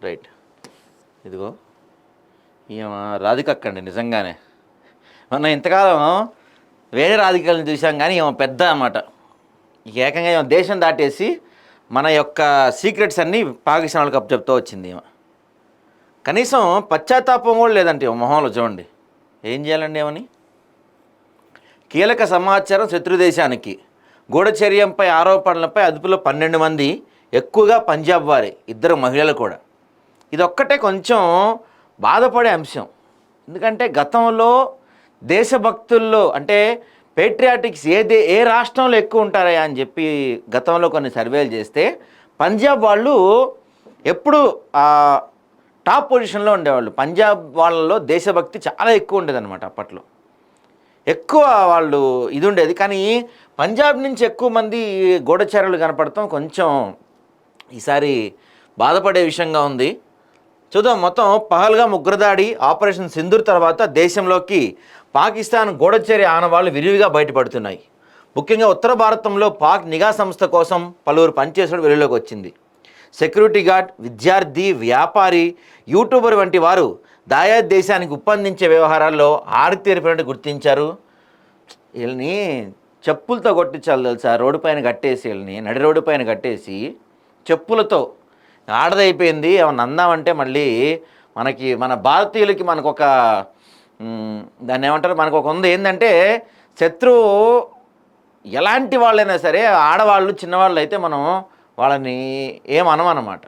Right. ఇదిగో ఈమె రాధికక్క అండి నిజంగానే. మనం ఇంతకాలం వేరే రాధికలను చూసాం కానీ ఈమె పెద్ద అన్నమాట. ఏకంగా ఈమె దేశం దాటేసి మన యొక్క సీక్రెట్స్ అన్నీ పాకిస్తాన్ వాళ్ళకి చెప్తూ వచ్చింది ఈమె. కనీసం పశ్చాత్తాపం కూడా లేదంటే మొహంలో చూడండి. ఏం చేయాలండి ఏమని? కీలక సమాచారం శత్రుదేశానికి, గూఢచర్యంపై ఆరోపణలపై అదుపులో 12 మంది, ఎక్కువగా పంజాబ్ వారే, 2 మహిళలు కూడా. ఇదొక్కటే కొంచెం బాధపడే అంశం. ఎందుకంటే గతంలో దేశభక్తుల్లో అంటే పేట్రియాటిక్స్ ఏ రాష్ట్రంలో ఎక్కువ ఉంటారా అని చెప్పి గతంలో కొన్ని సర్వేలు చేస్తే పంజాబ్ వాళ్ళు ఎప్పుడు టాప్ పొజిషన్లో ఉండేవాళ్ళు. పంజాబ్ వాళ్ళలో దేశభక్తి చాలా ఎక్కువ ఉండేదన్నమాట. అప్పట్లో ఎక్కువ వాళ్ళు ఇది ఉండేది. కానీ పంజాబ్ నుంచి ఎక్కువ మంది గూఢచారులు కనపడటం కొంచెం ఈసారి బాధపడే విషయంగా ఉంది. చూద్దాం. మొత్తం పహల్గామ్ ఉగ్రదాడి, ఆపరేషన్ సింధూర్ తర్వాత దేశంలోకి పాకిస్తాన్ గూఢచర్య ఆనవాళ్లు విరివిగా బయటపడుతున్నాయి. ముఖ్యంగా ఉత్తర భారతంలో పాక్ నిఘా సంస్థ కోసం పలువురు పనిచేసడం వెలుగులోకి వచ్చింది. సెక్యూరిటీ గార్డ్, విద్యార్థి, వ్యాపారి, యూట్యూబర్ వంటి వారు దాయాద్ దేశానికి ఉప్పందించే వ్యవహారాల్లో ఆరితేరిపోయినట్టు గుర్తించారు. వీళ్ళని చెప్పులతో కొట్టించాలి తెలుసా? రోడ్డు పైన కట్టేసి, వీళ్ళని నడి రోడ్డు పైన కట్టేసి చెప్పులతో. ఆడదైపోయింది. ఏమన్నా అందామంటే మళ్ళీ మన భారతీయులకి మనకొక దాన్ని ఏమంటారు, మనకు ఒక ఉంది ఏంటంటే శత్రువు ఎలాంటి వాళ్ళైనా సరే ఆడవాళ్ళు చిన్నవాళ్ళు అయితే మనం వాళ్ళని ఏమనమన్నమాట.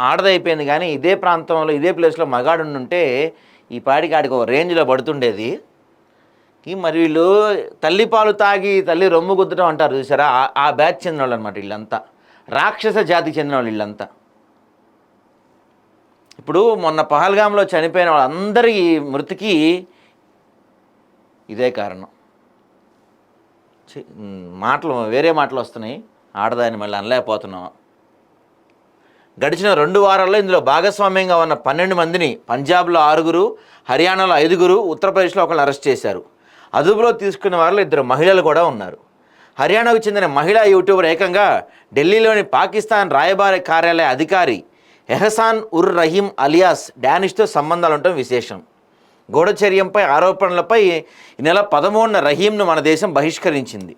ఆడదైపోయింది. కానీ ఇదే ప్రాంతంలో ఇదే ప్లేస్లో మగాడు ఉంటే ఈ పాడికి ఆడికి ఒక రేంజ్లో పడుతుండేది. మరి వీళ్ళు తల్లి పాలు తాగి తల్లి రొమ్ము గుద్దడం అంటారు చూసారా, ఆ బ్యాచ్ చెందిన వాళ్ళు అనమాట. వీళ్ళంతా రాక్షస జాతికి చెందిన వాళ్ళు వీళ్ళంతా. ఇప్పుడు మొన్న పహల్గామ్లో చనిపోయిన వాళ్ళందరి మృతికి ఇదే కారణం. వేరే మాటలు వస్తున్నాయి, ఆడదాన్ని మళ్ళీ అనలేకపోతున్నాం. గడిచిన 2 వారాల్లో ఇందులో భాగస్వామ్యంగా ఉన్న 12 మందిని పంజాబ్లో 6, హర్యానాలో 5, ఉత్తరప్రదేశ్లో 1 అరెస్ట్ చేశారు. అదుపులో తీసుకున్న వారిలో 2 మహిళలు కూడా ఉన్నారు. హర్యానాకు చెందిన మహిళా యూట్యూబర్ ఏకంగా ఢిల్లీలోని పాకిస్తాన్ రాయబార కార్యాలయ అధికారి ఎహసాన్ ఉర్ రహీం అలియాస్ డానిష్తో సంబంధాలు ఉండటం విశేషం. గూఢచర్యంపై ఆరోపణలపై ఈ నెల 13న రహీంను మన దేశం బహిష్కరించింది.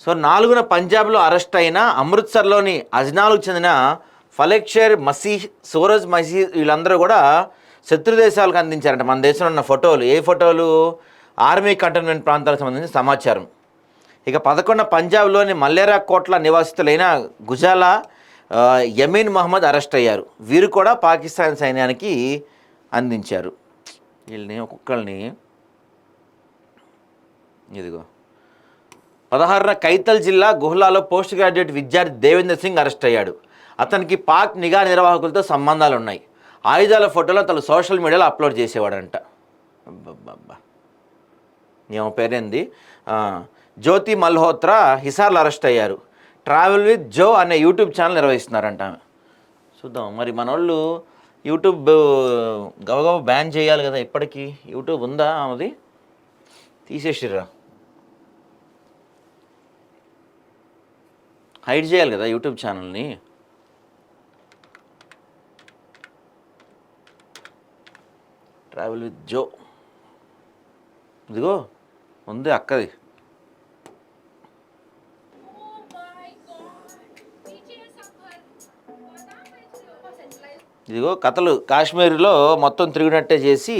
సో 4న పంజాబ్లో అరెస్ట్ అయిన అమృత్సర్లోని అజ్నాలకు చెందిన ఫలెక్షర్ మసీహ్, సూరజ్ మసీహ్ వీళ్ళందరూ కూడా శత్రు దేశాలకు అందించారంట మన దేశంలో ఉన్న ఫోటోలు. ఏ ఫోటోలు? ఆర్మీ కంటోన్మెంట్ ప్రాంతాలకు సంబంధించిన సమాచారం. ఇక 11న పంజాబ్లోని మల్లేరా కోట్ల నివాసితులైన గుజాలా, యమీన్ మహమ్మద్ అరెస్ట్ అయ్యారు. వీరు కూడా పాకిస్తాన్ సైన్యానికి అందించారు. వీళ్ళని ఒక్కొక్కరిని ఇదిగో 16న కైతల్ జిల్లా గుహ్లాలో పోస్ట్ గ్రాడ్యుయేట్ విద్యార్థి దేవేందర్ సింగ్ అరెస్ట్ అయ్యాడు. అతనికి పాక్ నిఘా నిర్వాహకులతో సంబంధాలు ఉన్నాయి. ఆయుధాల ఫోటోలు అతను సోషల్ మీడియాలో అప్లోడ్ చేసేవాడంట. అబ్బబ్బబ్బా, ఏమో పేరేంది, జ్యోతి మల్హోత్రా హిసార్లో అరెస్ట్ అయ్యారు. ట్రావెల్ విత్ జో అనే యూట్యూబ్ ఛానల్ నిర్వహిస్తున్నారంట. చూద్దాం మరి మన వాళ్ళు యూట్యూబ్ గబగబా బ్యాన్ చేయాలి కదా. ఇప్పటికీ యూట్యూబ్ ఉందా? అది తీసేసిర్రా, హైడ్ చేయాలి కదా యూట్యూబ్ ఛానల్ని. ట్రావెల్ విత్ జో ఇదిగో ఉంది అక్కది. ఇదిగో కథలు కాశ్మీర్లో మొత్తం తిరిగినట్టే చేసి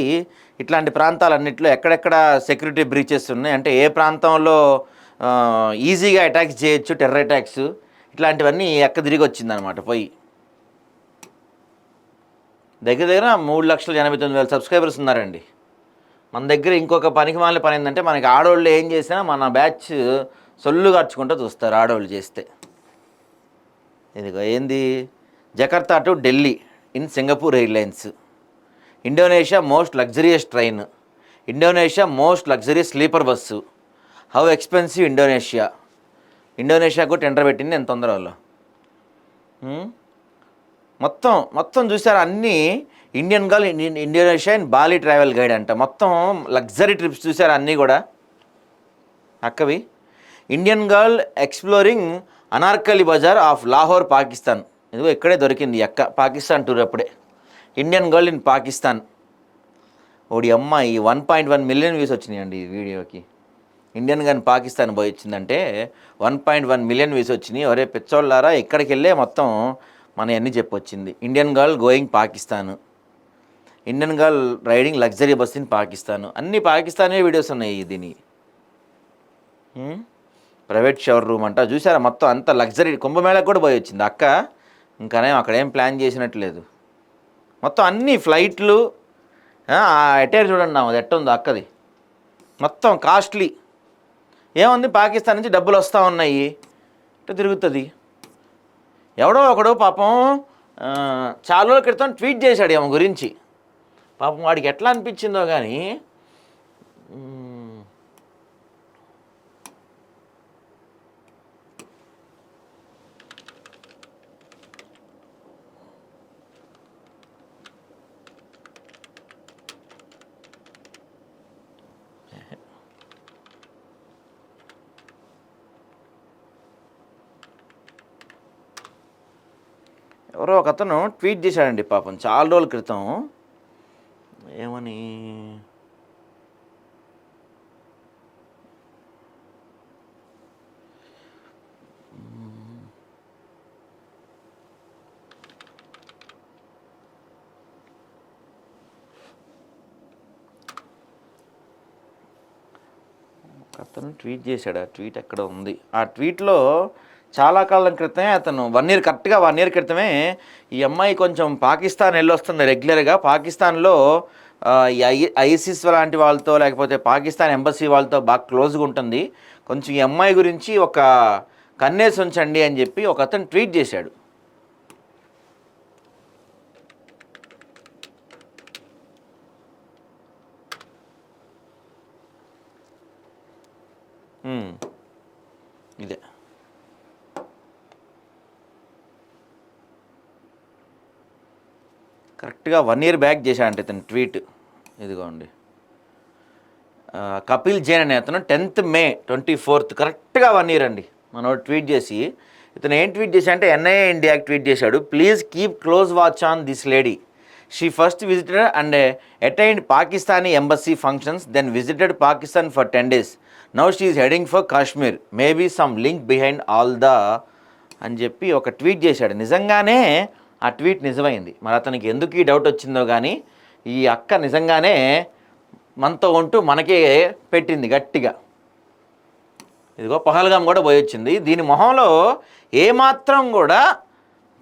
ఇట్లాంటి ప్రాంతాలన్నింటిలో ఎక్కడెక్కడ సెక్యూరిటీ బ్రీచెస్ ఉన్నాయి అంటే ఏ ప్రాంతంలో ఈజీగా అటాక్స్ చేయొచ్చు, టెర్రర్ అటాక్స్ ఇట్లాంటివన్నీ ఎక్క తిరిగి వచ్చిందనమాట. పోయి దగ్గర 3,89,000 సబ్స్క్రైబర్స్ ఉన్నారండి. మన దగ్గర ఇంకొక పనికి మాలిన పని ఏంటంటే మనకి ఆడవాళ్ళు ఏం చేసినా మన బ్యాచ్ సొల్లు ఖర్చుకుంటూ చూస్తారు ఆడవాళ్ళు చేస్తే. ఇదిగో ఏంది, Jakarta to Delhi in Singapore airlines, Indonesia most luxurious train, Indonesia most luxurious sleeper bus, how expensive ఇండోనేషియాకు టెండర్ పెట్టింది ఎంత తొందర వాళ్ళు. మొత్తం చూసారు అన్నీ Indian girl Indonesia and Bali travel guide అంట. మొత్తం లగ్జరీ ట్రిప్స్ చూసారు అన్నీ కూడా అక్కవి. Indian girl exploring Anarkali Bazaar of Lahore Pakistan. ఇదిగో ఇక్కడే దొరికింది అక్క, పాకిస్తాన్ టూర్ అప్పుడే. Indian girl in Pakistan. ఓడి అమ్మాయి 1.1 మిలియన్ వ్యూస్ వచ్చినాయండి ఈ వీడియోకి. ఇండియన్ గన్ పాకిస్తాన్ పోయి వచ్చిందంటే 1.1 మిలియన్ వ్యూస్ వచ్చినాయి. ఒరే పిచ్చోళ్ళారా, ఇక్కడికి వెళ్ళే మొత్తం మన అన్నీ చెప్పొచ్చింది. Indian girl going Pakistan, Indian girl riding luxury bus in Pakistan, అన్ని పాకిస్తానే వీడియోస్ ఉన్నాయి. దీని ప్రైవేట్ షవర్ రూమ్ అంట, చూసారా మొత్తం అంత లగ్జరీ. కుంభమేళకు కూడా పోయి వచ్చింది అక్క. ఇంకానే అక్కడేం ప్లాన్ చేసినట్లేదు. మొత్తం అన్ని ఫ్లైట్లు, అటైర్ చూడండి అది ఎట్టుందో అక్కది, మొత్తం కాస్ట్లీ. ఏముంది, పాకిస్తాన్ నుంచి డబ్బులు వస్తూ ఉన్నాయి, ఇట్లా తిరుగుతుంది. ఎవడో ఒకడు పాపం చాలా రోజుల క్రితం ట్వీట్ చేశాడు ఆమె గురించి. పాపం వాడికి ఎట్లా అనిపించిందో కానీ ఎవరో ఒక అతను ట్వీట్ చేశాడండి పాపం చాలా రోజుల క్రితం. ఏమని, అతను ట్వీట్ చేశాడు. ఆ ట్వీట్ ఎక్కడ ఉంది? ఆ ట్వీట్లో చాలా కాలం క్రితమే అతను కరెక్ట్గా 1 ఇయర్ క్రితమే ఈ అమ్మాయి కొంచెం పాకిస్తాన్ వెళ్ళొస్తుంది రెగ్యులర్గా. పాకిస్తాన్లో ఐసిస్ లాంటి వాళ్ళతో లేకపోతే పాకిస్తాన్ ఎంబసీ వాళ్ళతో బాగా క్లోజ్గా ఉంటుంది. కొంచెం ఈ అమ్మాయి గురించి ఒక కన్నేసి ఉంచండి అని చెప్పి ఒక అతను ట్వీట్ చేశాడు. ఇదే కరెక్ట్గా 1 ఇయర్ బ్యాక్ చేశాడంటే ఇతను ట్వీట్. ఇదిగోండి, కపిల్ జైన్ అనే అతను 10th May 24 కరెక్ట్గా 1 ఇయర్ అండి మనోడు ట్వీట్ చేసి. ఇతను ఏం ట్వీట్ చేశా అంటే NIA ఇండియాకి ట్వీట్ చేశాడు. Please keep close watch on this lady. She first visited and attend Pakistani embassy functions, then visited Pakistan for 10 days. Now she is heading for Kashmir, maybe some link behind all the అని చెప్పి ఒక tweet చేశాడు. నిజంగానే ఆ tweet నిజమైంది. మరి అతనికి ఎందుకు ఈ డౌట్ వచ్చిందో కానీ ఈ అక్క నిజంగానే మనతో ఉంటూ మనకే పెట్టింది గట్టిగా. ఇదిగో పహల్గాం కూడా పోయి వచ్చింది. దీని మొహంలో ఏమాత్రం కూడా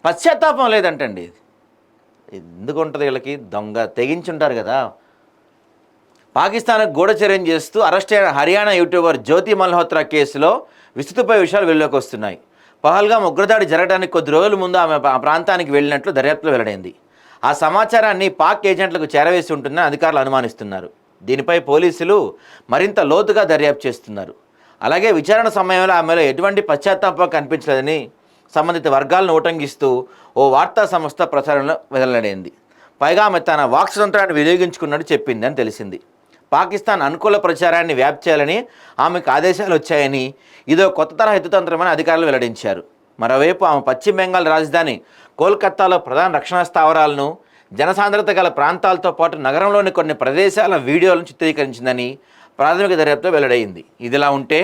పశ్చాత్తాపం లేదంటండి. ఎందుకు ఉంటుంది వీళ్ళకి? దొంగ తెగించుంటారు కదా. పాకిస్తాన్కు గూఢచర్యం చేస్తూ అరెస్ట్ అయిన హర్యానా యూట్యూబర్ జ్యోతి మల్హోత్రా కేసులో విస్తృతపై విషయాలు వెలుగులోకి వస్తున్నాయి. పహల్గాం ఉగ్రదాడి జరగడానికి కొద్ది రోజుల ముందు ఆమె ఆ ప్రాంతానికి వెళ్ళినట్లు దర్యాప్తులో వెల్లడైంది. ఆ సమాచారాన్ని పాక్ ఏజెంట్లకు చేరవేసి ఉంటుందని అధికారులు అనుమానిస్తున్నారు. దీనిపై పోలీసులు మరింత లోతుగా దర్యాప్తు చేస్తున్నారు. అలాగే విచారణ సమయంలో ఆమెలో ఎటువంటి పశ్చాత్తాపం కనిపించలేదని సంబంధిత వర్గాలను ఉటంకిస్తూ ఓ వార్తా సంస్థ ప్రచారంలో వెల్లడైంది. పైగా ఆమె తన వాక్ స్వతంత్రాన్ని వినియోగించుకున్నట్టు చెప్పింది అని తెలిసింది. పాకిస్తాన్ అనుకూల ప్రచారాన్ని వ్యాప్తి చేయాలని ఆమెకు ఆదేశాలు వచ్చాయని, ఇదో కొత్త తరహా హితతంత్రమని అధికారులు వెల్లడించారు. మరోవైపు ఆమె పశ్చిమ బెంగాల్ రాజధాని కోల్కతాలో ప్రధాన రక్షణ స్థావరాలను, జనసాంద్రత గల ప్రాంతాలతో పాటు నగరంలోని కొన్ని ప్రదేశాల వీడియోలను చిత్రీకరించిందని ప్రాథమిక దర్యాప్తులో వెల్లడైంది. ఇదిలా ఉంటే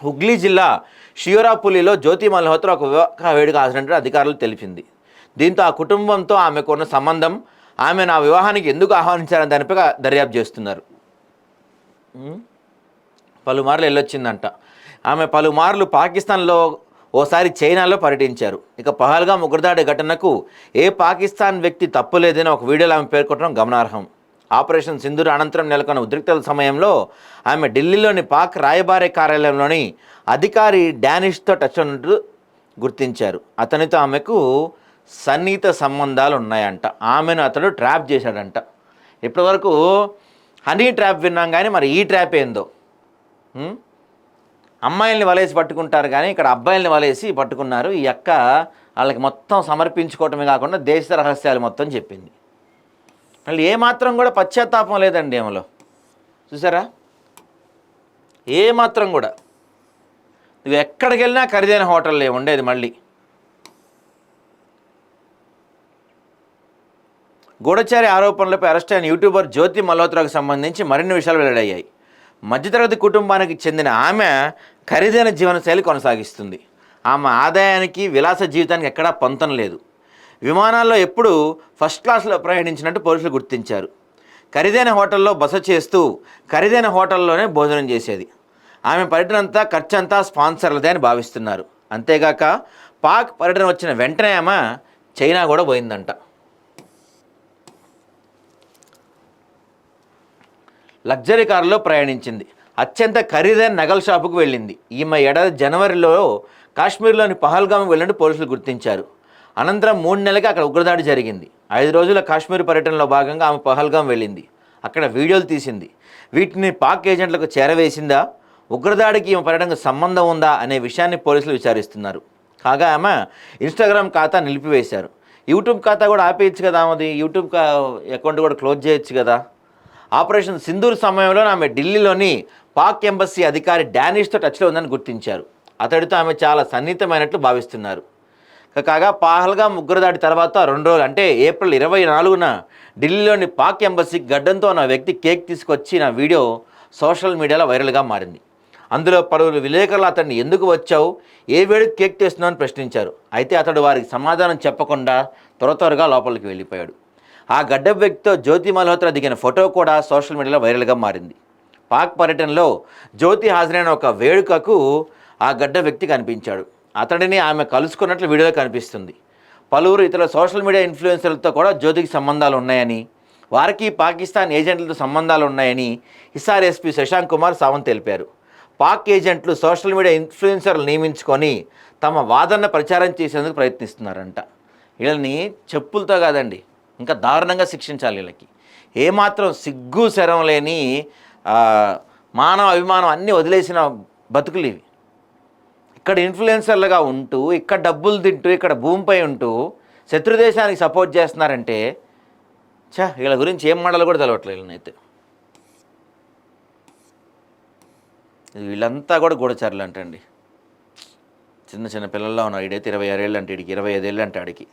హుగ్లీ జిల్లా షియోరాపులిలో జ్యోతి మల్హోత్రా ఒక వివాహ వేడుక హాజరైనట్టు అధికారులు తెలిపింది. దీంతో ఆ కుటుంబంతో ఆమెకు ఉన్న సంబంధం, ఆమె నా వివాహానికి ఎందుకు ఆహ్వానించారని దానిపై దర్యాప్తు చేస్తున్నారు. పలుమార్లు వెళ్ళొచ్చిందంట ఆమె. పలుమార్లు పాకిస్తాన్లో, ఓసారి చైనాలో పర్యటించారు. ఇక పహల్గాం ఉగ్రదాడి ఘటనకు ఏ పాకిస్తాన్ వ్యక్తి తప్పులేదని ఒక వీడియోలో ఆమె పేర్కొనడం గమనార్హం. ఆపరేషన్ సింధూర్ అనంతరం నెలకొన్న ఉద్రిక్తల సమయంలో ఆమె ఢిల్లీలోని పాక్ రాయబార కార్యాలయంలోని అధికారి డానిష్తో టచ్ ఉన్నట్టు గుర్తించారు. అతనితో ఆమెకు సన్నిహిత సంబంధాలు ఉన్నాయంట. ఆమెను అతడు ట్రాప్ చేశాడంట. ఇప్పటివరకు హనీ ట్రాప్ విన్నాం కానీ మరి ఈ ట్రాప్ ఏందో. అమ్మాయిల్ని వలేసి పట్టుకుంటారు కానీ ఇక్కడ అబ్బాయిల్ని వలేసి పట్టుకున్నారు. ఈ అక్క వాళ్ళకి మొత్తం సమర్పించుకోవటమే కాకుండా దేశ రహస్యాలు మొత్తం చెప్పింది. మళ్ళీ ఏమాత్రం కూడా పశ్చాత్తాపం లేదండి ఆమెలో, చూసారా? ఏమాత్రం కూడా. నువ్వు ఎక్కడికి వెళ్ళినా ఖరీదైన హోటల్లో ఉండేది. మళ్ళీ గూఢచారి ఆరోపణలపై అరెస్ట్ అయిన యూట్యూబర్ జ్యోతి మల్హోత్రాకు సంబంధించి మరిన్ని విషయాలు వెల్లడయ్యాయి. మధ్యతరగతి కుటుంబానికి చెందిన ఆమె ఖరీదైన జీవనశైలి కొనసాగిస్తుంది. ఆమె ఆదాయానికి విలాస జీవితానికి ఎక్కడా పొంతం లేదు. విమానాల్లో ఎప్పుడూ ఫస్ట్ క్లాస్లో ప్రయాణించినట్టు పోలీసులు గుర్తించారు. ఖరీదైన హోటల్లో బస చేస్తూ ఖరీదైన హోటల్లోనే భోజనం చేసేది. ఆమె పర్యటనంతా ఖర్చంతా స్పాన్సర్లదే అని భావిస్తున్నారు. అంతేగాక పాక్ పర్యటన వచ్చిన వెంటనే ఆమె చైనా కూడా పోయిందంట. లగ్జరీ కారులో ప్రయాణించింది. అత్యంత ఖరీదైన నగల షాపుకు వెళ్ళింది. ఈమె ఏడాది జనవరిలో కాశ్మీర్లోని పహల్గామ్కి వెళ్ళినట్టు పోలీసులు గుర్తించారు. అనంతరం 3 నెలలకి అక్కడ ఉగ్రదాడి జరిగింది. 5 రోజుల కాశ్మీర్ పర్యటనలో భాగంగా ఆమె పహల్గామ్ వెళ్ళింది. అక్కడ వీడియోలు తీసింది. వీటిని పాక్ ఏజెంట్లకు చేరవేసిందా, ఉగ్రదాడికి ఈమె పర్యటనకు సంబంధం ఉందా అనే విషయాన్ని పోలీసులు విచారిస్తున్నారు. కాగా ఆమె ఇన్స్టాగ్రామ్ ఖాతా నిలిపివేశారు. యూట్యూబ్ ఖాతా కూడా ఆపేయచ్చు కదా, ఆమెది యూట్యూబ్ అకౌంట్ కూడా క్లోజ్ చేయొచ్చు కదా. ఆపరేషన్ సింధూర్ సమయంలో ఆమె ఢిల్లీలోని పాక్ ఎంబసీ అధికారి డానిష్తో టచ్లో ఉందని గుర్తించారు. అతడితో ఆమె చాలా సన్నిహితమైనట్లు భావిస్తున్నారు. కాగా పహల్గామ్ ఉగ్రదాడి తర్వాత 2 రోజులు అంటే ఏప్రిల్ 24న ఢిల్లీలోని పాక్ ఎంబసీకి గడ్డంతో ఉన్న వ్యక్తి కేక్ తీసుకొచ్చిన వీడియో సోషల్ మీడియాలో వైరల్గా మారింది. అందులో పలువురు విలేకరులు అతన్ని ఎందుకు వచ్చావు, ఏ వేడికి కేక్ తెస్తున్నావు అని ప్రశ్నించారు. అయితే అతడు వారికి సమాధానం చెప్పకుండా త్వరగా లోపలికి వెళ్ళిపోయాడు. ఆ గడ్డ వ్యక్తితో జ్యోతి మల్హోత్రా దిగిన ఫోటో కూడా సోషల్ మీడియాలో వైరల్గా మారింది. పాక్ పర్యటనలో జ్యోతి హాజరైన ఒక వేడుకకు ఆ గడ్డ వ్యక్తి కనిపించాడు. అతడిని ఆమె కలుసుకున్నట్లు వీడియోలో కనిపిస్తుంది. పలువురు ఇతర సోషల్ మీడియా ఇన్ఫ్లుయెన్సర్లతో కూడా జ్యోతికి సంబంధాలు ఉన్నాయని, వారికి పాకిస్తాన్ ఏజెంట్లతో సంబంధాలు ఉన్నాయని హిసార్ ఎస్పీ శశాంక్ కుమార్ సావంత్ తెలిపారు. పాక్ ఏజెంట్లు సోషల్ మీడియా ఇన్ఫ్లుయెన్సర్లు నియమించుకొని తమ వాదన ప్రచారం చేసేందుకు ప్రయత్నిస్తున్నారంట. వీళ్ళని చెప్పులతో కాదండి, ఇంకా దారుణంగా శిక్షించాలి. వీళ్ళకి ఏమాత్రం సిగ్గు శరం లేని మానవ అభిమానం అన్నీ వదిలేసిన బతుకులు ఇవి. ఇక్కడ ఇన్ఫ్లుయెన్సర్లుగా ఉంటూ, ఇక్కడ డబ్బులు తింటూ, ఇక్కడ భూమిపై ఉంటూ శత్రుదేశానికి సపోర్ట్ చేస్తున్నారంటే వీళ్ళ గురించి ఏం మాటలు కూడా తెలవట్లేదు వీళ్ళనైతే. వీళ్ళంతా కూడా గూఢచారులు అంటండి. చిన్న చిన్న పిల్లల్లో ఉన్నారు. ఈడైతే 26 ఏళ్ళు అంటే, వీడికి 25 ఏళ్ళు అంటే ఆడికి.